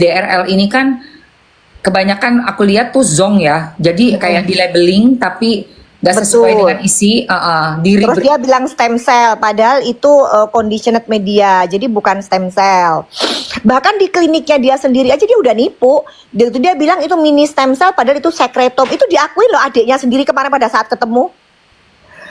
DRL ini kan kebanyakan aku lihat tuh zong ya. Jadi kayak di labeling tapi nggak sesuai Betul. dengan isi. Diri Terus dia bilang stem cell, padahal itu conditioned media, jadi bukan stem cell. Bahkan di kliniknya dia sendiri aja dia udah nipu. Dia bilang itu mini stem cell, padahal itu secretome. Itu diakui loh adiknya sendiri kemarin pada saat ketemu.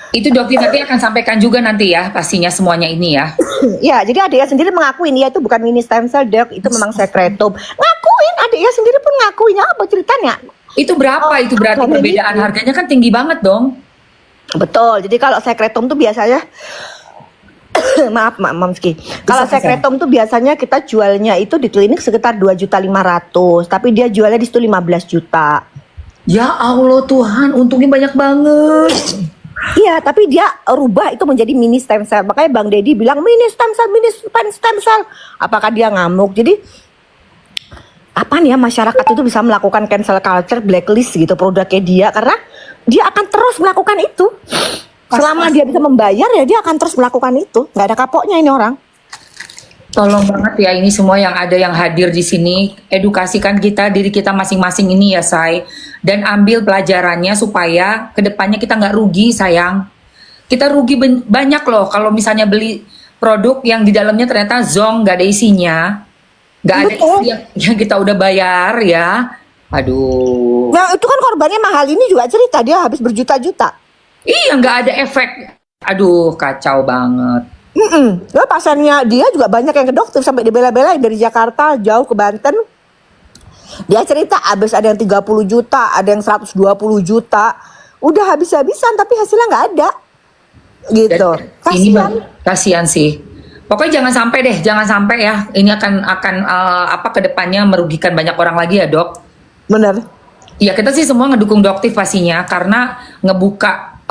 itu dokter nanti akan sampaikan juga nanti ya pastinya semuanya ini ya. Ya, jadi adiknya sendiri mengakuin ya itu bukan mini stem cell, dok, itu memang secretome. Ngakuin, adiknya sendiri pun ngakuin. Apa ceritanya? Itu berapa itu berarti karena perbedaan gitu. harganya kan tinggi banget dong. Betul. Jadi kalau secretome tuh biasanya maaf Mamski. Kalau Bisa. secretome tuh biasanya kita jualnya itu di klinik sekitar 2.500.000, tapi dia jualnya di situ 15 juta. Ya Allah Tuhan, untungnya banyak banget. Iya, tapi dia rubah itu menjadi mini stem cell. Makanya Bang Deddy bilang mini stem cell. Apakah dia ngamuk? Jadi apa nih ya, masyarakat itu bisa melakukan cancel culture, blacklist gitu produknya dia, karena dia akan terus melakukan itu. Selama dia bisa membayar ya dia akan terus melakukan itu. Nggak ada kapoknya ini orang. Tolong banget ya ini semua yang ada yang hadir di sini, edukasikan kita diri kita masing-masing ini ya Say, dan ambil pelajarannya supaya kedepannya kita nggak rugi sayang. Kita rugi banyak loh kalau misalnya beli produk yang di dalamnya ternyata zong nggak ada isinya, nggak ada Betul. isi yang kita udah bayar ya. Aduh, Nah itu kan korbannya mahal, ini juga cerita dia habis berjuta-juta. iya nggak ada efek. Aduh kacau banget. Lalu pasiennya dia juga banyak yang ke dokter sampai dibela-belain dari Jakarta jauh ke Banten. Dia cerita habis ada yang 30 juta, ada yang 120 juta. Udah habis-habisan tapi hasilnya nggak ada. Gitu. Dan ini Kasihan. kasihan sih. Pokoknya jangan sampai deh, jangan sampai ya. Ini akan apa kedepannya merugikan banyak orang lagi ya dok. Bener. Ya kita sih semua ngedukung Doktif pastinya karena ngebuka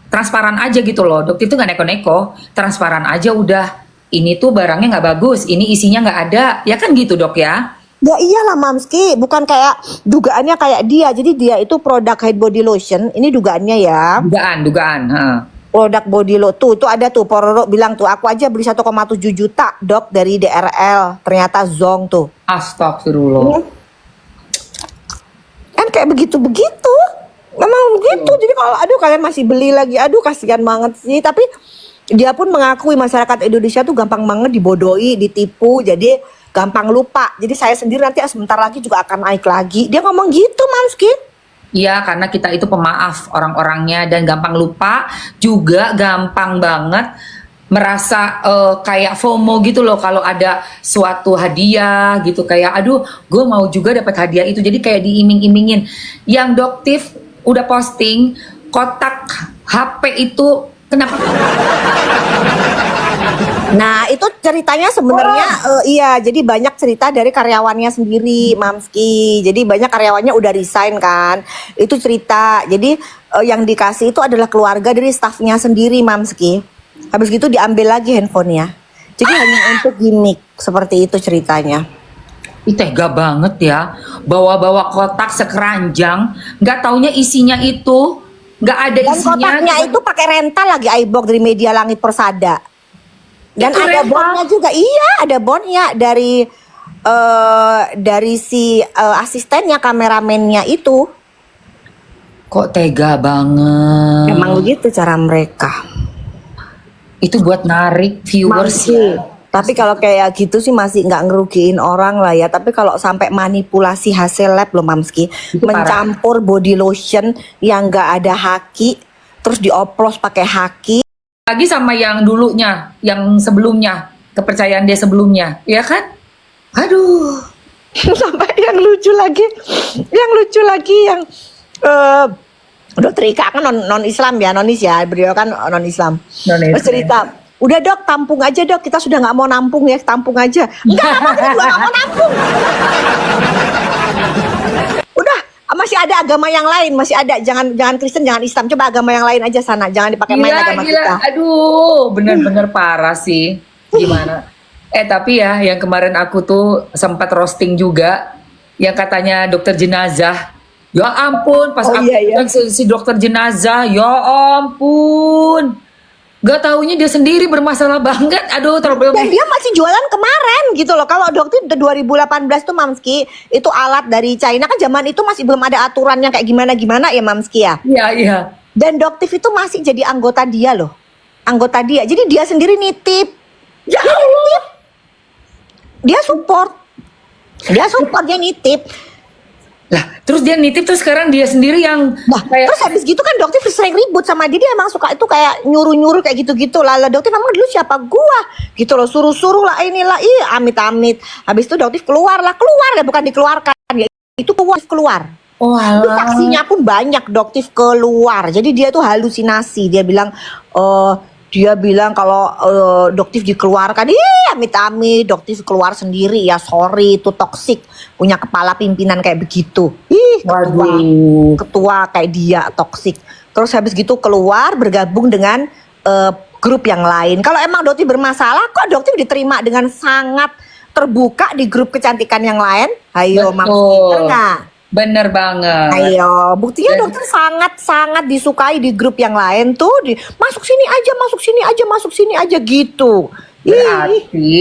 transparan aja gitu loh. Doktif itu nggak neko-neko, transparan aja udah. Ini tuh barangnya nggak bagus, ini isinya nggak ada, ya kan gitu dok ya. Ya iyalah Mamski, bukan kayak dugaannya kayak dia. Jadi dia itu produk head body lotion, ini dugaannya ya. Dugaan. Produk body lotion tuh ada tuh Pororo bilang tuh aku aja beli 1,7 juta dok dari DRL, ternyata zong tuh. Astagfirullah. Kan kayak begitu-begitu. Memang begitu. Jadi kalau aduh kalian masih beli lagi, aduh kasihan banget sih. Tapi dia pun mengakui masyarakat Indonesia tuh gampang banget dibodohi, ditipu, jadi gampang lupa. Jadi saya sendiri nanti sebentar lagi juga akan naik lagi. Dia ngomong gitu, Mamski. Iya, karena kita itu pemaaf orang-orangnya dan gampang lupa, juga gampang banget merasa kayak FOMO gitu loh kalau ada suatu hadiah gitu, kayak aduh gue mau juga dapat hadiah itu, jadi kayak diiming-imingin. Yang Doktif udah posting kotak HP itu kenapa? Nah itu ceritanya sebenarnya iya, jadi banyak cerita dari karyawannya sendiri, Mamski. Jadi banyak karyawannya udah resign kan. Itu cerita. Jadi yang dikasih itu adalah keluarga dari staffnya sendiri, Mamski. Habis gitu diambil lagi handphonenya. Jadi hanya untuk gimmick, seperti itu ceritanya. Ih, tega banget ya, bawa-bawa kotak sekeranjang, nggak taunya isinya itu nggak ada Dan isinya. kotaknya itu pakai rental lagi iBox dari Media Langit Persada. Dan Itu ada rental? bondnya juga, iya ada bondnya dari si asistennya, kameramennya itu. Kok tega banget? Emang begitu cara mereka. Itu buat narik viewers Mamski. ya. Tapi kalau kayak gitu sih masih nggak ngerugiin orang lah ya. Tapi kalau sampai manipulasi hasil lab loh Mamski, Itu parah. mencampur body lotion yang nggak ada haki, terus dioplos pakai haki. Lagi sama yang dulunya, yang sebelumnya, kepercayaan dia sebelumnya, ya kan? Aduh. Sampai yang lucu lagi yang Dokter Ika kan non Islam ya, nonis ya, beliau kan non Islam. Non-Islam. Terus cerita, udah dok tampung aja dok, kita sudah nggak mau nampung ya, tampung aja. Enggak, kita juga nggak mau nampung. Udah, masih ada agama yang lain, masih ada, jangan Kristen, jangan Islam, coba agama yang lain aja sana, jangan dipakai main agama kita. Aduh, bener-bener parah sih. Gimana? Tapi ya, yang kemarin aku tuh sempat roasting juga, yang katanya dokter jenazah. Ya ampun, pas Oh, aku iya. bilang si dokter jenazah, ya ampun. Gak taunya dia sendiri bermasalah banget. Aduh, terlalu Dan dia masih jualan kemarin gitu loh. Kalau Doktif 2018 tuh Mamski, itu alat dari China kan zaman itu masih belum ada aturan yang kayak gimana-gimana ya Mamski ya. Iya, iya. Dan Doktif itu masih jadi anggota dia loh. Anggota dia. Jadi dia sendiri nitip. Ya Dia Allah. nitip. Dia support. Dia nitip. Lah, terus dia nitip, terus sekarang dia sendiri yang Nah, terus habis gitu kan Doktif sering ribut sama dia emang suka itu kayak nyuruh-nyuruh kayak gitu-gitu lah. Doktif emang dulu siapa gua gitu loh, suruh-suruh lah inilah, amit-amit. Habis itu Doktif keluar lah bukan dikeluarkan ya. Itu keluar. oh Itu alah. saksinya pun banyak Doktif keluar. Jadi dia tuh halusinasi. Dia bilang kalau Doktif dikeluarkan, amit-amit Doktif keluar sendiri ya, sorry itu toksik, punya kepala pimpinan kayak begitu. Waduh. Ketua kayak dia toksik. Terus habis gitu keluar bergabung dengan grup yang lain. Kalau emang Doktif bermasalah, kok Doktif diterima dengan sangat terbuka di grup kecantikan yang lain? Ayo, Mams, bener nggak? Bener banget. Ayo, buktinya Dan- Dokter sangat-sangat disukai di grup yang lain tuh. Masuk sini aja gitu. Ih, Berarti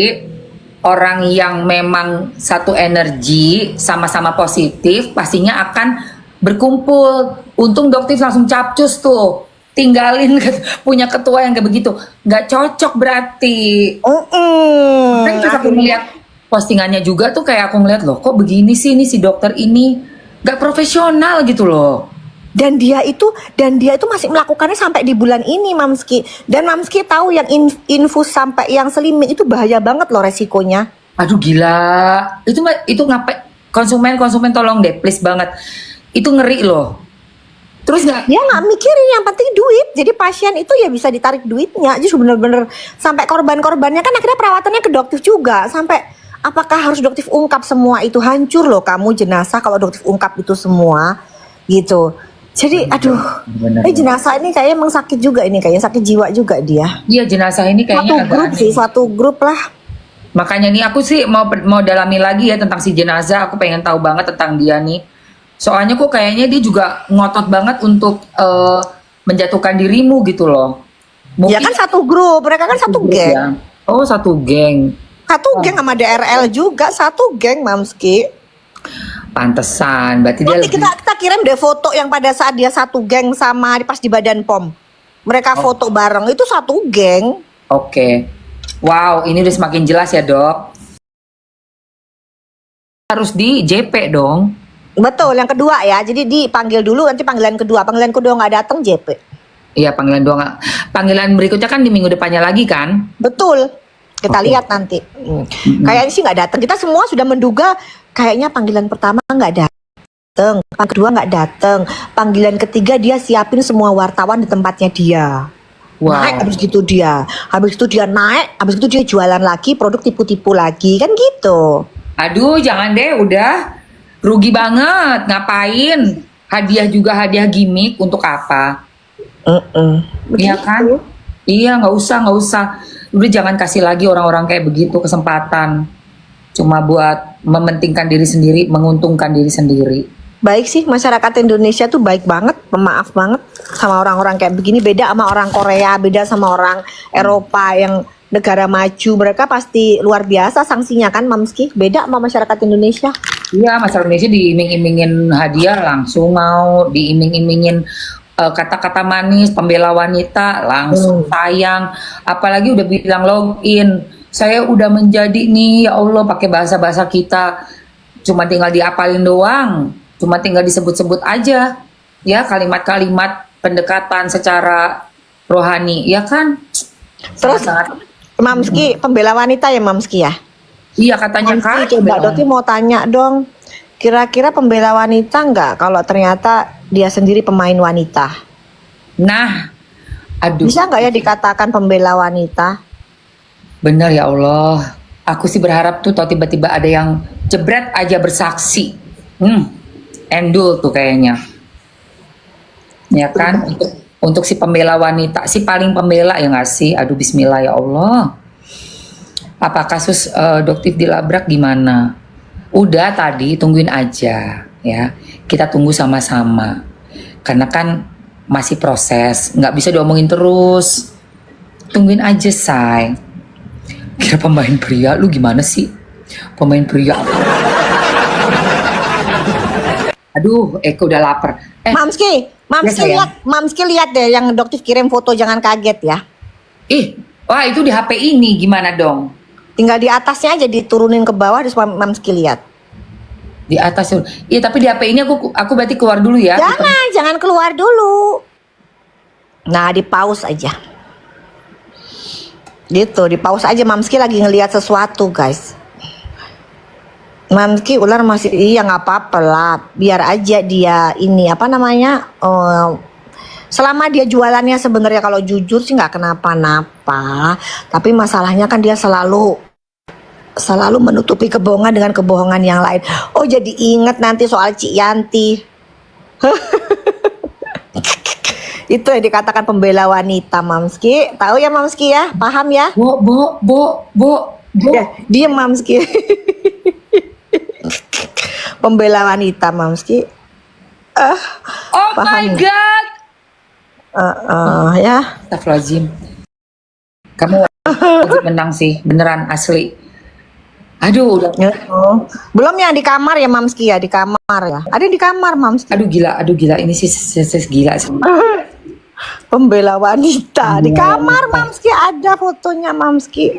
orang yang memang satu energi, sama-sama positif, pastinya akan berkumpul. Untung Doktif langsung capcus tuh. Tinggalin punya ketua yang kayak begitu. Nggak cocok berarti. Kan terus aku ngeliat postingannya juga tuh, kayak aku ngeliat loh, kok begini sih ini si dokter ini gak profesional gitu loh. Dan dia itu masih melakukannya sampai di bulan ini, Mamski. Dan Mamski tahu yang infus sampai yang slimming itu bahaya banget loh resikonya. Aduh gila, itu ngapain, konsumen tolong deh please banget, itu ngeri loh. Terus nggak, Dia nggak mikirin yang penting duit. Jadi pasien itu ya bisa ditarik duitnya. Jadi bener-bener sampai korban-korbannya kan akhirnya perawatannya ke Doktif juga. Sampai apakah harus Doktif ungkap semua itu? Hancur loh kamu jenazah kalau Doktif ungkap itu semua gitu. Jadi aduh, bener. jenazah ini kayaknya emang sakit juga, ini kayaknya sakit jiwa juga dia. Iya jenazah ini kayaknya Satu agak grup aneh. sih, satu grup lah. Makanya nih aku sih mau dalami lagi ya tentang si jenazah. Aku pengen tahu banget tentang dia nih. Soalnya kok kayaknya dia juga ngotot banget untuk menjatuhkan dirimu gitu loh. Ya kan satu grup, mereka kan satu grup geng. ya. Oh satu geng. Satu geng sama DRL juga, satu geng Mamski. Pantesan. Berarti dia Nanti lebih. kita kirim deh foto yang pada saat dia satu geng sama pas di Badan POM. Mereka foto bareng, itu satu geng. Oke. Wow, ini udah semakin jelas ya dok. Harus di JP dong. Betul, yang kedua ya. Jadi dipanggil dulu, nanti panggilan kedua. Panggilan kedua nggak datang JP. Iya panggilan doang. Panggilan berikutnya kan di minggu depannya lagi kan? Betul. Kita Oke. lihat nanti. Kayaknya sih nggak datang. Kita semua sudah menduga kayaknya panggilan pertama nggak datang, panggilan kedua nggak datang, panggilan ketiga dia siapin semua wartawan di tempatnya dia. Wow. Naik habis itu dia naik, habis itu dia jualan lagi produk tipu-tipu lagi kan gitu. Aduh jangan deh, udah rugi banget. Ngapain? Hadiah juga hadiah gimmick untuk apa? Iya kan? Iya nggak usah. Udah jangan kasih lagi orang-orang kayak begitu kesempatan. Cuma buat mementingkan diri sendiri, menguntungkan diri sendiri. Baik sih, masyarakat Indonesia tuh baik banget, pemaaf banget sama orang-orang kayak begini. Beda sama orang Korea, beda sama orang Eropa yang negara maju. Mereka pasti luar biasa sanksinya kan, Mamski. Beda sama masyarakat Indonesia. Iya, masyarakat Indonesia diiming-imingin hadiah langsung mau, diiming-imingin kata-kata manis, pembela wanita langsung sayang. Apalagi udah bilang login, saya udah menjadi nih, ya Allah, pakai bahasa-bahasa kita. Cuma tinggal diapalin doang, cuma tinggal disebut-sebut aja. Ya, kalimat-kalimat pendekatan secara rohani, ya kan? Terus Sangat-sangat. Mamski, pembela wanita ya Mamski ya? Iya katanya Mamski, kan. coba Doti mau tanya dong. Kira-kira pembela wanita nggak kalau ternyata dia sendiri pemain wanita? Nah, aduh. Bisa nggak ya dikatakan pembela wanita? Bener ya Allah. Aku sih berharap tuh tau tiba-tiba ada yang jebret aja bersaksi. Endul tuh kayaknya. Ya kan? Untuk si pembela wanita, si paling pembela ya nggak sih? Aduh bismillah ya Allah. Apa kasus Doktif dilabrak gimana? Udah tadi tungguin aja ya. Kita tunggu sama-sama. Karena kan masih proses, nggak bisa diomongin terus. Tungguin aja, say. Kira pemain pria, lu gimana sih? Pemain pria. Aduh, Eko udah lapar. Mamski Ya, Mamski lihat deh yang Doktif kirim foto, jangan kaget ya. wah itu di HP ini gimana dong? Tinggal di atasnya aja diturunin ke bawah, terus Mamski lihat. Di atas. Iya, tapi di HP ini aku berarti keluar dulu ya. Jangan keluar dulu. Nah, di pause aja. Gitu, di pause aja. Mamski lagi ngelihat sesuatu, guys. Mamski ular masih, iya nggak apa-apa lah. Biar aja dia ini apa namanya? Selama dia jualannya sebenarnya kalau jujur sih nggak kenapa-napa. Tapi masalahnya kan dia selalu menutupi kebohongan dengan kebohongan yang lain. Oh, jadi inget nanti soal Cik Yanti. Itu yang dikatakan pembela wanita, Mamski. Tahu ya, Mamski ya? Paham ya? Bo. Ya, diem, Mamski. Pembela wanita, Mamski. Oh Paham my ya? god. Ya. Astagfirullahaladzim. Kamu wajib menang sih, beneran asli. Aduh, udah. Belum yang di kamar ya, Mamski ya, di kamar ya. Ada yang di kamar, Mamski. Aduh gila, ini sih gila sih. Pembela wanita di kamar, Mamski, ada fotonya, Mamski.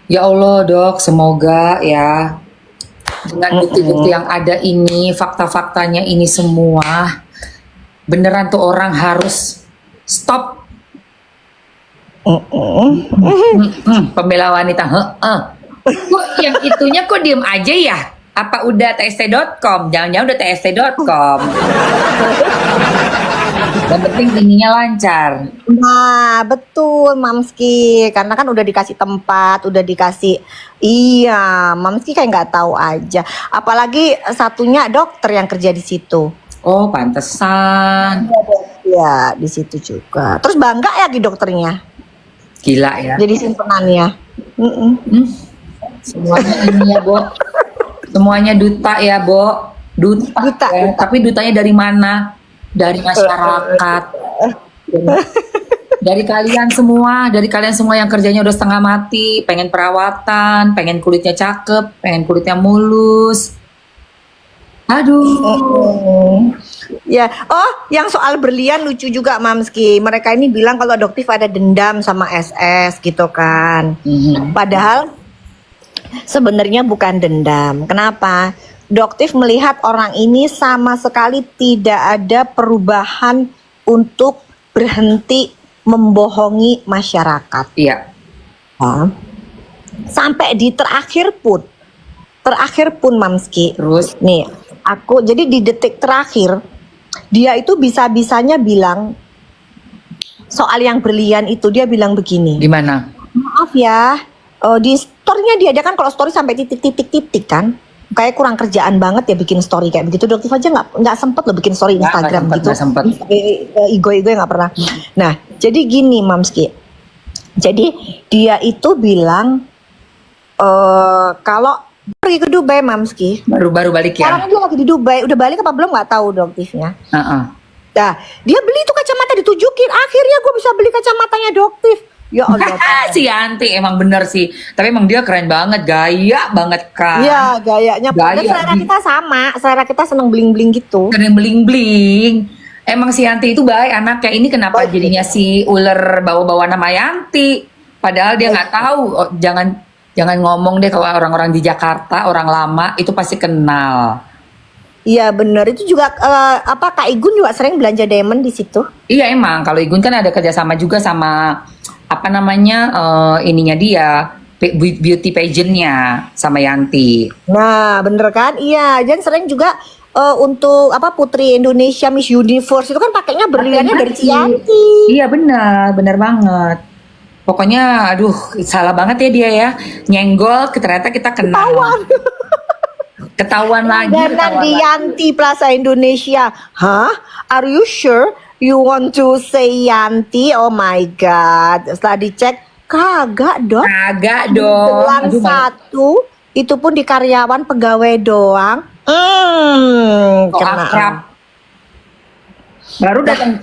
Ya Allah, Dok, semoga ya dengan bukti-bukti yang ada ini, fakta-faktanya ini semua, beneran tuh orang harus stop. Pembela wanita, kok yang itunya kok diem aja ya? Apa udah tst.com? Jangan-jangan udah tst.com. Yang penting ininya lancar. Nah, betul, Mamski. Karena kan udah dikasih tempat, udah dikasih. Iya, Mamski kayak nggak tahu aja. Apalagi satunya dokter yang kerja di situ. Oh, pantesan. Ya, di situ juga. Terus bangga ya di dokternya. Gila ya. Jadi simpenannya. Semuanya ini ya, Bo. Semuanya duta ya, Bo. Duta. Ya. Tapi dutanya dari mana? Dari masyarakat. Dari kalian semua yang kerjanya udah setengah mati, pengen perawatan, pengen kulitnya cakep, pengen kulitnya mulus. Aduh. Ya, oh, yang soal berlian lucu juga, Mamski. Mereka ini bilang kalau Doktif ada dendam sama SS gitu kan. Padahal sebenarnya bukan dendam. Kenapa? Doktif melihat orang ini sama sekali tidak ada perubahan untuk berhenti membohongi masyarakat. Iya. Sampai di terakhir pun Mamski. Terus nih, aku jadi di detik terakhir dia itu bisa-bisanya bilang soal yang berlian itu, dia bilang begini. gimana? Maaf ya, di story-nya dia kan kalau story sampai titik kan, kayak kurang kerjaan banget ya bikin story kayak begitu. Doktif aja nggak sempet loh bikin story Instagram gitu. Nggak sempet. Ego nggak pernah. Nah, jadi gini, Mamski. Jadi dia itu bilang kalau pergi ke Dubai, Mamski. Baru balik ya. Sekarang dia lagi di Dubai. Udah balik apa belum nggak tahu Doktifnya. Nah, dia beli tuh kacamata, ditujukin. Akhirnya gue bisa beli kacamatanya Doktif. Ya Allah. Si Yanti emang bener sih. Tapi emang dia keren banget, gaya banget kan. Iya, gayanya. Dan selera kita sama, selera kita seneng bling-bling gitu. Keren bling-bling. Emang si Yanti itu baik anaknya. Ini kenapa jadinya si ular bawa-bawa nama Yanti? Padahal dia nggak tahu. Oh, jangan ngomong deh kalau orang-orang di Jakarta, orang lama itu pasti kenal. Iya bener, itu juga Kak Igun juga sering belanja diamond di situ. Iya emang, kalau Igun kan ada kerjasama juga sama apa namanya ininya dia beauty pageantnya sama Yanti. Nah bener kan, iya. Dan sering juga untuk apa Putri Indonesia Miss Universe itu kan pakainya berliannya dari Yanti. Iya bener banget. Pokoknya aduh salah banget ya dia ya, nyenggol ternyata kita kenal. Ketahuan lagi. Dan di Yanti Plaza Indonesia. Hah? Are you sure you want to say Yanti? Oh my god. Setelah dicek, kagak dong. Kagak dong. Gelang satu, itu pun di karyawan pegawai doang. Akrab.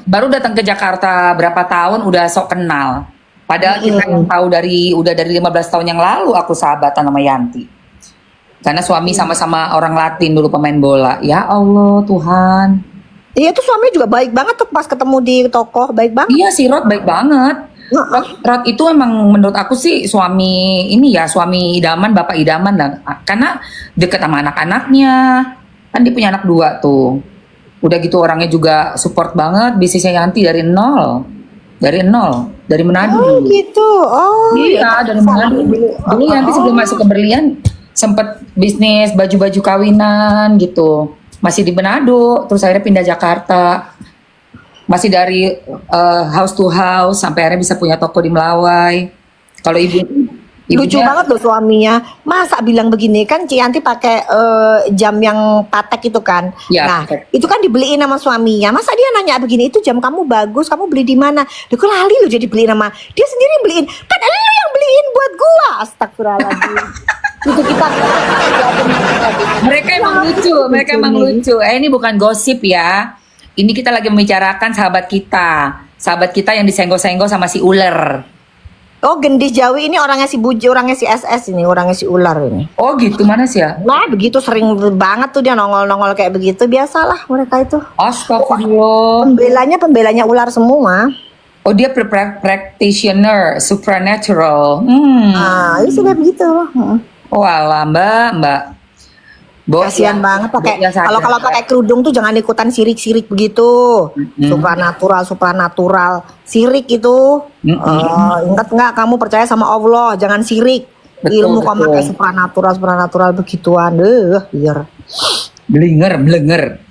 Baru datang ke Jakarta berapa tahun udah sok kenal. Padahal kita yang tahu udah dari 15 tahun yang lalu aku sahabatan sama Yanti. Karena suami sama-sama orang Latin dulu pemain bola. Ya Allah Tuhan. Iya tuh suami juga baik banget tuh pas ketemu di toko, baik banget. Iya si Rod baik banget. Rod itu emang menurut aku sih suami idaman, bapak idaman lah. Karena deket sama anak-anaknya. Kan dia punya anak 2 tuh. Udah gitu orangnya juga support banget. Bisnisnya Yanti dari nol. Dari Manado. Oh gitu. Oh Iya, dari Manado. Dulu Yanti sebelum masuk ke Berlian sempet bisnis baju-baju kawinan gitu. Masih di Manado, terus akhirnya pindah Jakarta. Masih dari house to house sampai akhirnya bisa punya toko di Melawai. Kalau lucu banget loh suaminya. Masa bilang begini kan Cianti pakai jam yang patek itu kan. Ya, nah, patek. itu kan dibeliin sama suaminya. Masa dia nanya begini, itu jam kamu bagus, kamu beli di mana? Dia kok lali loh jadi beliin sama dia sendiri yang beliin. Kan lu yang beliin buat gua. Astagfirullahaladzim. Itu kita mereka emang lucu. Ini bukan gosip ya. Ini kita lagi membicarakan sahabat kita yang disenggol-senggol sama si ular. Oh, gendis Jawi ini orangnya si Buji, orangnya si SS ini, orangnya si ular ini. Oh gitu, mana sih ya? Nah, begitu sering banget tuh dia nongol-nongol kayak begitu. Biasalah mereka itu. Astagfirullah. Pembelanya ular semua. Oh dia practitioner supernatural. Nah, itu sudah begitu. Oh alah mbak. Kasihan banget pakai kalau pakai kerudung tuh jangan ikutan sirik-sirik begitu. Supranatural. Sirik itu. Ingat nggak kamu percaya sama Allah, jangan sirik. Betul, Ilmu kamu pakai supranatural begituan. Biar Blenger.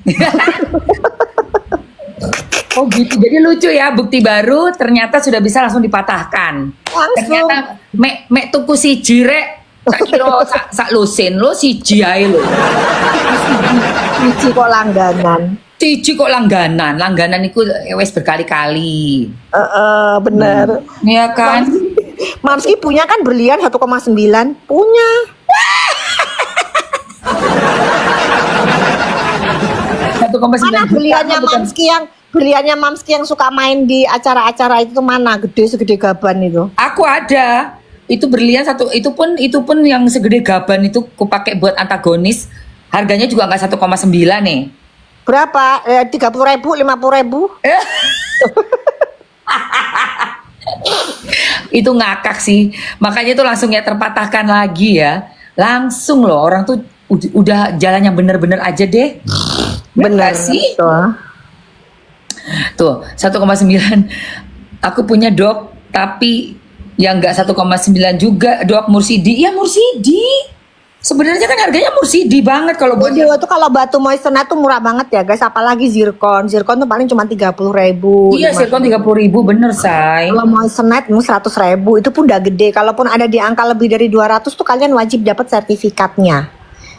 Oh gitu, jadi lucu ya, bukti baru ternyata sudah bisa langsung dipatahkan. Langsung. Ternyata mek tuku si jirek tak kira sak lusin lo si jai lo. Cici kok langganan. Langganan itu wes berkali-kali. Bener. Iya kan? Mamski punya kan berlian 1,9 punya. Mana beliannya Mamski yang suka main di acara-acara itu tuh mana? Gede segede gaban itu. Aku ada. Itu berlian itu pun yang segede gaban itu kupakai buat antagonis. Harganya juga nggak 1,9 nih. Berapa? 30.000, 50.000? Itu ngakak sih. Makanya itu langsung ya terpatahkan lagi ya. Langsung loh orang tuh udah jalan yang bener-bener aja deh. Bener sih. Tuh 1,9. Aku punya dog tapi yang nggak 1,9 juga dog Mursidi. Ya Mursidi. Sebenarnya kan harganya Mursidi banget kalau buat itu kalau batu moissanite tuh murah banget ya guys, apalagi zircon tuh paling cuma 30.000. Iya zircon 30.000 bener say. Kalau moissanite 100.000 itu pun udah gede. Kalaupun ada di angka lebih dari 200 tuh kalian wajib dapat sertifikatnya.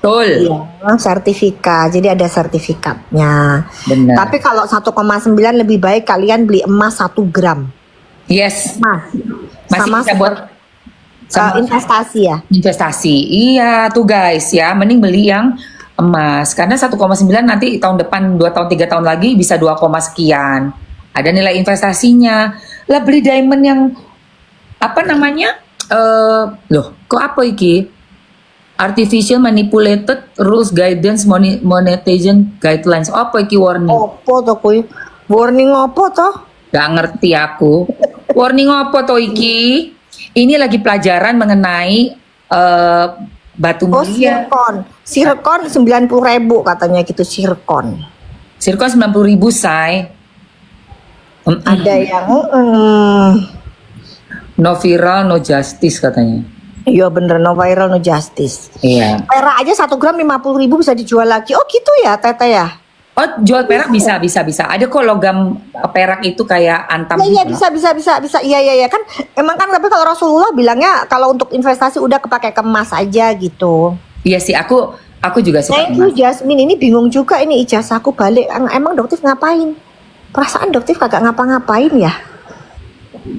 Betul. Iya, sertifikat. Jadi ada sertifikatnya. Benar. Tapi kalau 1,9 lebih baik kalian beli emas 1 gram. Yes. Masih bisa buat investasi ya. Investasi. Iya tuh guys ya, mending beli yang emas karena 1,9 nanti tahun depan 2 tahun 3 tahun lagi bisa 2, sekian. Ada nilai investasinya. Lah beli diamond yang apa namanya? Loh, kok apa iki? Artificial manipulated rules guidance monetization guidelines. Apa iki warning? Opo to kuwi? Warning opo to? Gak ngerti aku. Warning apa to iki? Ini lagi pelajaran mengenai batu mulia. Sirkon 90.000 katanya gitu sirkon. Sirkon 90.000 say. Ada yang no viral no justice katanya. Iya bener, no viral no justice. Iya. Perak aja 1 gram 50.000 bisa dijual lagi. Oh gitu ya Tete ya? Oh jual perak bisa. Ada kok logam perak itu kayak antam. Iya bisa. Iya kan emang kan tapi kalau Rasulullah bilangnya kalau untuk investasi udah kepake kemas aja gitu. Iya sih aku juga suka. Thank you Jasmine, ini bingung juga ini ijazahku balik. Emang Doktif ngapain? Perasaan Doktif kagak ngapa-ngapain ya?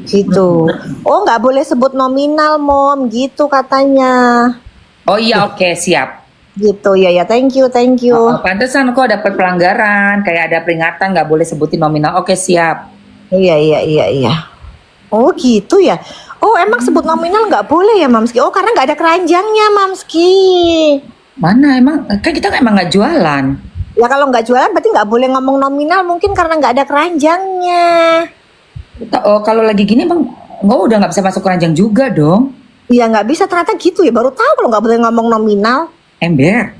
Gitu. Oh nggak boleh sebut nominal mom gitu katanya. Oh iya oke, siap. Gitu ya thank you. Pantesan kok dapat pelanggaran kayak ada peringatan nggak boleh sebutin nominal. Oke siap. Iya. Oh gitu ya. Oh emang sebut nominal nggak boleh ya Mamski? Oh karena nggak ada keranjangnya Mamski. Mana emang? Kan kita kan emang nggak jualan. Ya kalau nggak jualan berarti nggak boleh ngomong nominal mungkin karena nggak ada keranjangnya. Oh, kalau lagi gini emang nggak udah nggak bisa masuk keranjang juga dong. Iya nggak bisa ternyata gitu ya. Baru tahu kalau nggak boleh ngomong nominal. Ember.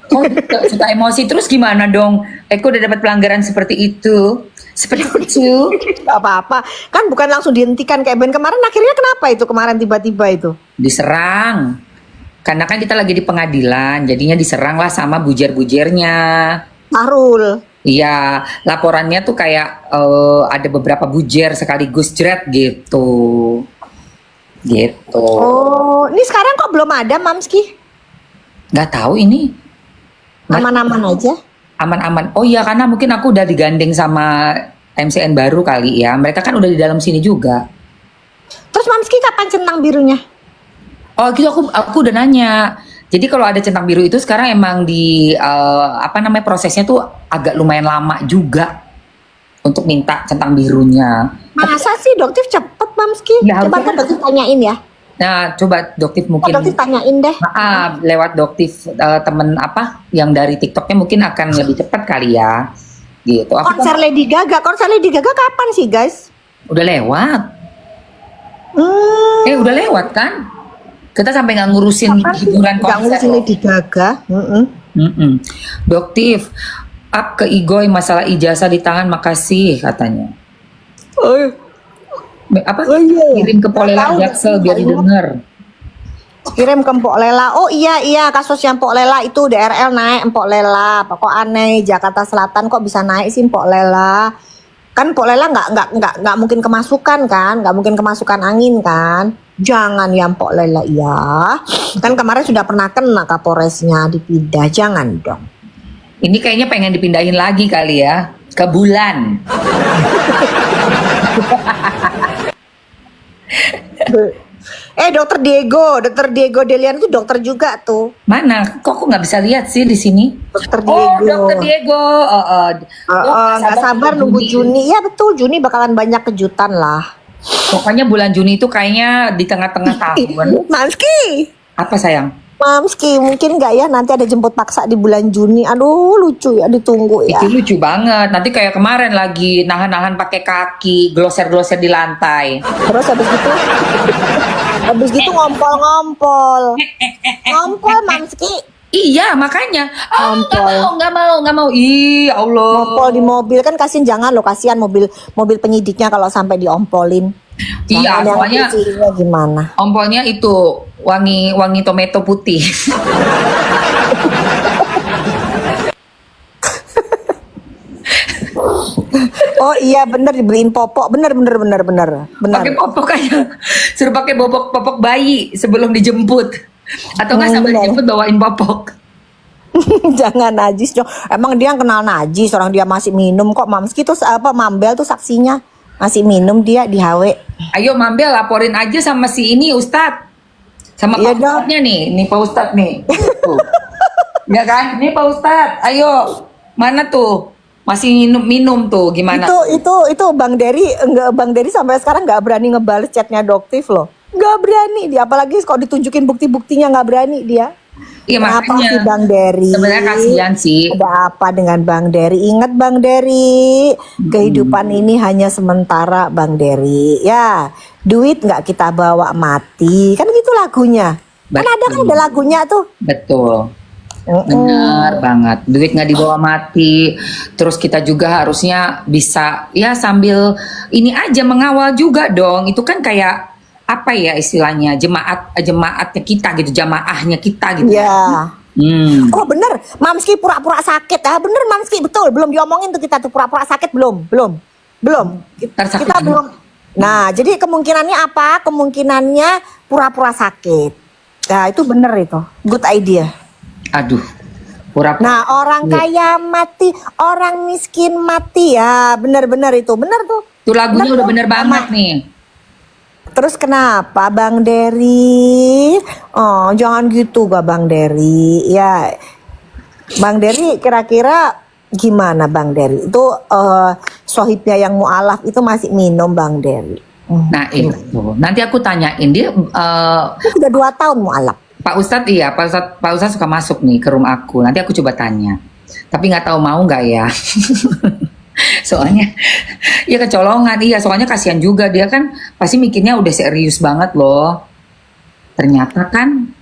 Oh, suka emosi terus gimana dong? Eko udah dapat pelanggaran seperti itu. Seperti itu. Gak apa-apa. Kan bukan langsung dihentikan kayak Ben kemarin. Akhirnya kenapa itu kemarin tiba-tiba itu? Diserang. Karena kan kita lagi di pengadilan, jadinya diserang lah sama bujer-bujernya. Sarul. Iya, laporannya tuh kayak ada beberapa bujer sekaligus jret gitu. Gitu. Oh, ini sekarang kok belum ada Mamski? Nggak tahu ini. Aman-aman aja. Aman-aman. Oh iya, karena mungkin aku udah digandeng sama MCN baru kali ya. Mereka kan udah di dalam sini juga. Terus Mamski kapan centang birunya? Oh gitu, aku udah nanya. Jadi kalau ada centang biru itu sekarang emang di apa namanya, prosesnya tuh agak lumayan lama juga untuk minta centang birunya. Masa sih Doktif cepet Mamski? Ya, Coba harusnya kan Doktif tanyain ya. Nah, coba Doktif mungkin Doktif tanyain deh. lewat Doktif temen apa yang dari TikToknya mungkin akan lebih cepat kali ya. Gitu. Aku Konser Lady Gaga. Konser Lady Gaga kapan sih guys? udah lewat. Udah lewat kan? Kita sampai nggak ngurusin hiburan Nggak konser. ngurusin loh. Lady Gaga. Mm-mm. Doktif, up ke Igoy masalah ijazah di tangan, makasih katanya. Apa? Oh, iya. Kirim ke Polela Tahu, Jaksel biar tahu. didengar. Kirim ke Empok Lela. Oh iya kasus yang Empok Lela itu DRL naik Empok Lela. Kok aneh Jakarta Selatan kok bisa naik sih Empok Lela? Kan Empok Lela nggak mungkin kemasukan kan? Nggak mungkin kemasukan angin kan? Jangan ya Empok Lela ya. Kan kemarin sudah pernah kena Kapolresnya dipindah. Jangan dong. Ini kayaknya pengen dipindahin lagi kali ya ke bulan. Dokter Diego Delian itu dokter juga tuh. Mana? Kok aku nggak bisa lihat sih di sini? Dokter Oh, Diego. Dokter Diego. Nggak sabar nunggu Juni. Ya betul Juni bakalan banyak kejutan lah. Pokoknya bulan Juni itu kayaknya di tengah-tengah tahun. Mamski. Apa sayang? Mamski mungkin nggak ya nanti ada jemput paksa di bulan Juni. Aduh lucu ya ditunggu ya. Itu lucu banget. Nanti kayak kemarin lagi nahan-nahan pakai kaki, gloser-gloser di lantai. Terus habis gitu ngompol-ngompol. Ngompol Mamski. Iya, makanya. Oh, Ngompol. nggak mau. Ih, ya Allah. Ngompol di mobil kan jangan lo kasihan mobil penyidiknya kalau sampai diompolin. Iya, Jangan yang soalnya kecilnya gimana? ompolnya itu wangi tomato putih. Oh iya bener dibeliin popok bener. Pakai popok aja. Suruh pakai popok bayi sebelum dijemput. Atau nggak sambil bener. dijemput bawain popok. Jangan najis dong. Emang dia yang kenal najis orang dia masih minum kok Mamski tuh Mambel tuh saksinya masih minum dia di HW. Ayo Mambel laporin aja sama si ini Ustadz. Sama Iya Pak dong. Ustadznya nih Pak Ustadz nih. Tuh. Ya kan? Nih Pak Ustadz, ayo. Mana tuh? Masih minum tuh gimana? Itu Bang Dery sampai sekarang nggak berani ngebales chatnya Doktif loh. Nggak berani dia apalagi kalau ditunjukin bukti-buktinya nggak berani dia. Iya Kenapa makanya. sih Bang Dery? Sebenarnya kasihan sih. Ada apa dengan Bang Dery? Ingat Bang Dery, kehidupan ini hanya sementara Bang Dery. Ya, duit nggak kita bawa mati. Kan gitu lagunya. Kan ada kan ada lagunya tuh. Betul. Benar banget. Duit nggak dibawa mati. Terus kita juga harusnya bisa ya sambil ini aja mengawal juga dong. Itu kan kayak apa ya istilahnya jemaatnya kita gitu, jamaahnya kita gitu. Ya. Oh bener, Mamski pura-pura sakit ya. Bener Mamski betul. Belum diomongin tuh kita tuh pura-pura sakit belum. Kita belum. Nah jadi kemungkinannya apa? Kemungkinannya pura-pura sakit. Nah itu bener itu. Good idea. Aduh, pura-pura. Nah orang kaya mati, orang miskin mati ya bener-bener itu bener tuh. Tuh lagunya udah tuh. bener banget nih. Terus kenapa Bang Dery? Oh jangan gitu gak Bang Dery. Ya Bang Dery kira-kira gimana Bang Dery? Itu sohibnya yang mu'alaf itu masih minum Bang Dery. Nah itu, nanti aku tanyain dia. Itu sudah 2 tahun mualaf. Pak Ustadz iya, Pak Ustadz suka masuk nih ke room aku. Nanti aku coba tanya. Tapi nggak tahu mau nggak ya. Soalnya ya kecolongan, iya. Soalnya kasihan juga dia kan pasti mikirnya udah serius banget loh. Ternyata kan,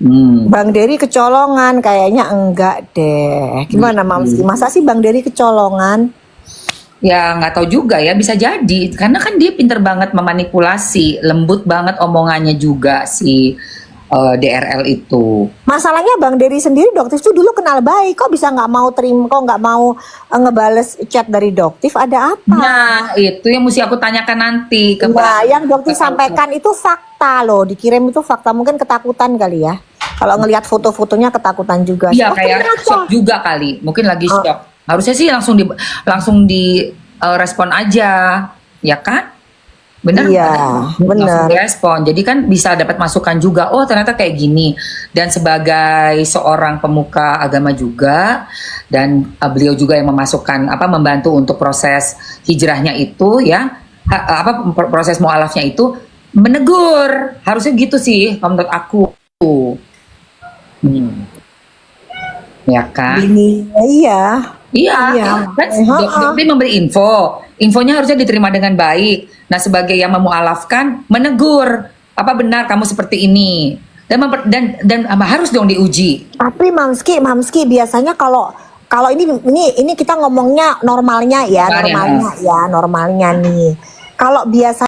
Bang Dery kecolongan, kayaknya enggak deh. Gimana Mamski? Masa sih Bang Dery kecolongan? ya nggak tahu juga ya, bisa jadi. Karena kan dia pinter banget memanipulasi, lembut banget omongannya juga si DRL itu. Masalahnya Bang Dery sendiri Doktif tuh dulu kenal baik, kok bisa nggak mau terima, kok nggak mau ngebales chat dari Doktif? Ada apa? Nah itu yang mesti aku tanyakan nanti ke Nah, Pak. yang Doktif sampaikan itu fakta loh, dikirim itu fakta, mungkin ketakutan kali ya. Kalau ngelihat foto-fotonya ketakutan juga. Iya Oh, kayak kenapa? shock juga kali, mungkin lagi shock. Harusnya sih langsung di respon aja, ya kan? Bener? Iya, Langsung bener. direspon. Jadi kan bisa dapat masukan juga. Oh ternyata kayak gini. Dan sebagai seorang pemuka agama juga, dan beliau juga yang memasukkan membantu untuk proses hijrahnya itu ya, proses mualafnya itu menegur. Harusnya gitu sih, kalau menurut aku. Ya kan? Ini, iya. Iya, Iya. kan dokter memberi info. Infonya harusnya diterima dengan baik. Nah, sebagai yang memualafkan, menegur. Apa benar kamu seperti ini? Dan harus dong diuji. Tapi Mamski biasanya kalau ini kita ngomongnya normalnya ya, Normalnya, normalnya nih. Kalau biasa